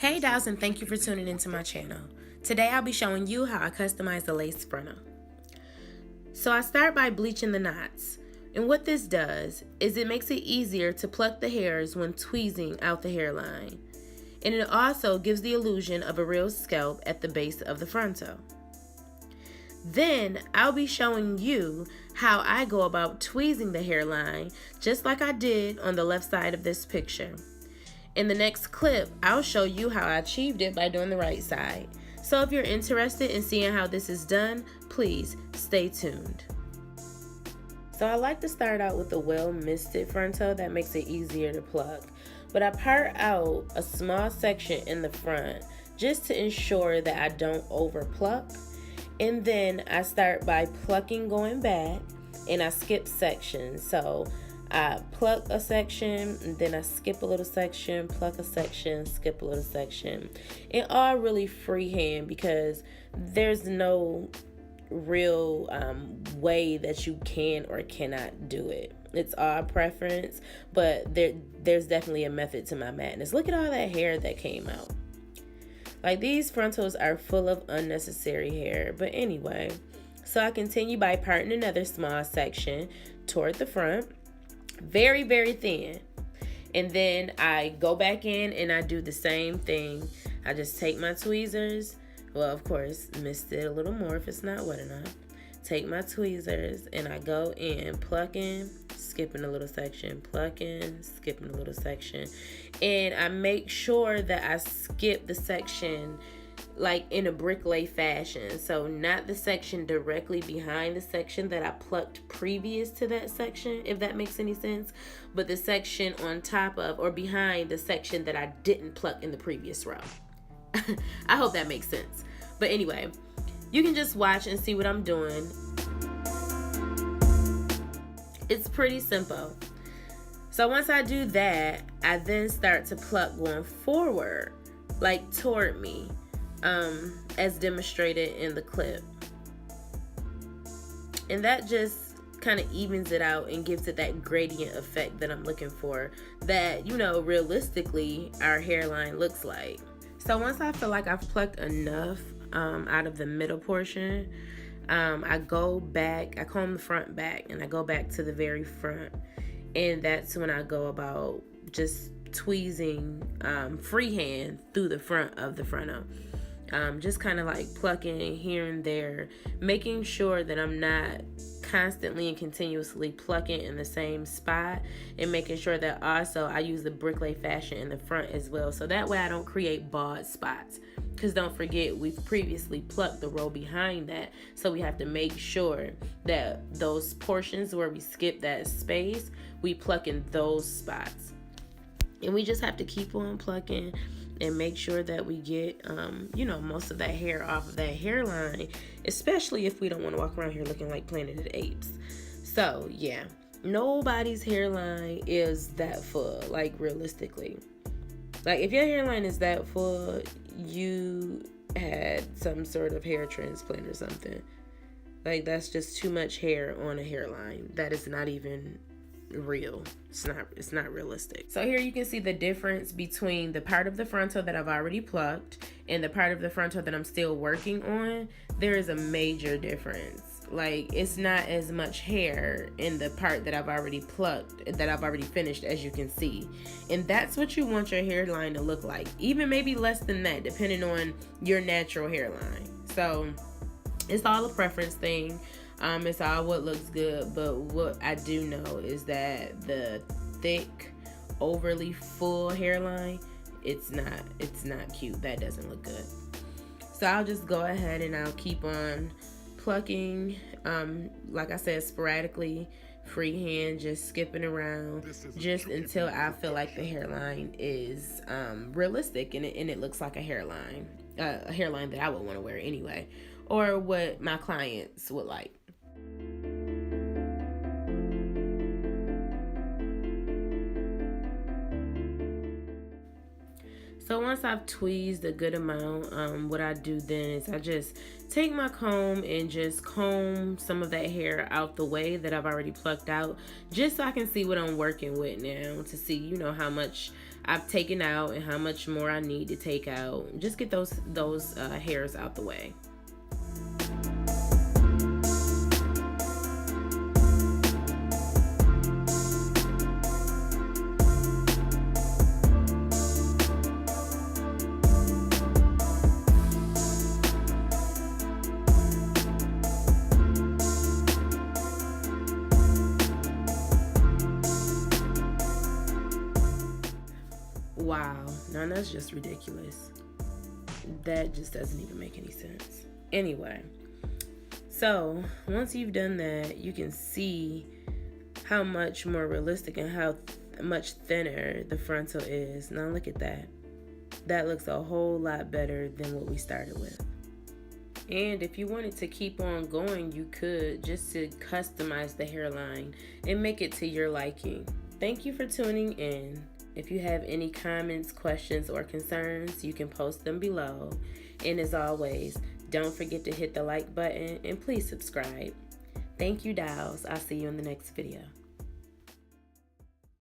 Hey dolls, and thank you for tuning into my channel. Today I'll be showing you how I customize the lace frontal. So I start by bleaching the knots. And what this does is it makes it easier to pluck the hairs when tweezing out the hairline. And it also gives the illusion of a real scalp at the base of the frontal. Then I'll be showing you how I go about tweezing the hairline just like I did on the left side of this picture. In the next clip, I'll show you how I achieved it by doing the right side. So if you're interested in seeing how this is done, please stay tuned. So I like to start out with a well-misted frontal that makes it easier to pluck. But I part out a small section in the front just to ensure that I don't over pluck. And then I start by plucking going back and I skip sections. So I pluck a section, and then I skip a little section, pluck a section, skip a little section. And all really freehand because there's no real way that you can or cannot do it. It's all preference, but there's definitely a method to my madness. Look at all that hair that came out. Like, these frontals are full of unnecessary hair. But anyway, so I continue by parting another small section toward the front. Very, very thin. And then I go back in and I do the same thing. I just take my tweezers. Well, of course, mist it a little more if it's not wet enough. Take my tweezers and I go in, plucking, skipping a little section, plucking, skipping a little section. And I make sure that I skip the section like in a bricklay fashion. So not the section directly behind the section that I plucked previous to that section, if that makes any sense, but the section on top of or behind the section that I didn't pluck in the previous row. I hope that makes sense. But anyway, you can just watch and see what I'm doing. It's pretty simple. So once I do that, I then start to pluck going forward, like toward me. As demonstrated in the clip. And that just kind of evens it out and gives it that gradient effect that I'm looking for, that, you know, realistically our hairline looks like. So once I feel like I've plucked enough out of the middle portion, I go back, I comb the front back, and I go back to the very front. And that's when I go about just tweezing freehand through the front of the frontal. Just kind of like plucking here and there, making sure that I'm not constantly and continuously plucking in the same spot, and making sure that also I use the bricklay fashion in the front as well, so that way I don't create bald spots. Because don't forget, we've previously plucked the row behind that, so we have to make sure that those portions where we skip that space, we pluck in those spots. And we just have to keep on plucking and make sure that we get, most of that hair off of that hairline, especially if we don't want to walk around here looking like Planet of the Apes. So, yeah, nobody's hairline is that full, like, realistically. Like, if your hairline is that full, you had some sort of hair transplant or something. Like, that's just too much hair on a hairline. That is not even real. It's not realistic. So here you can see the difference between the part of the frontal that I've already plucked and the part of the frontal that I'm still working on. There is a major difference. Like, it's not as much hair in the part that I've already plucked, that I've already finished, as you can see. And that's what you want your hairline to look like. Even maybe less than that, depending on your natural hairline. So it's all a preference thing. It's all what looks good, but what I do know is that the thick, overly full hairline, it's not cute. That doesn't look good. So I'll just go ahead and I'll keep on plucking, like I said, sporadically, freehand, just skipping around, just until I feel like the hairline is realistic and it looks like a hairline that I would want to wear anyway, or what my clients would like. So once I've tweezed a good amount, what I do then is I just take my comb and just comb some of that hair out the way that I've already plucked out, just so I can see what I'm working with now, to see, how much I've taken out and how much more I need to take out. Just get those hairs out the way. Wow, now that's just ridiculous. That just doesn't even make any sense. Anyway, so once you've done that, you can see how much more realistic and how much thinner the frontal is. Now look at that. That looks a whole lot better than what we started with. And if you wanted to keep on going, you could, just to customize the hairline and make it to your liking. Thank you for tuning in. If you have any comments, questions, or concerns, you can post them below. And as always, don't forget to hit the like button and please subscribe. Thank you, dolls. I'll see you in the next video.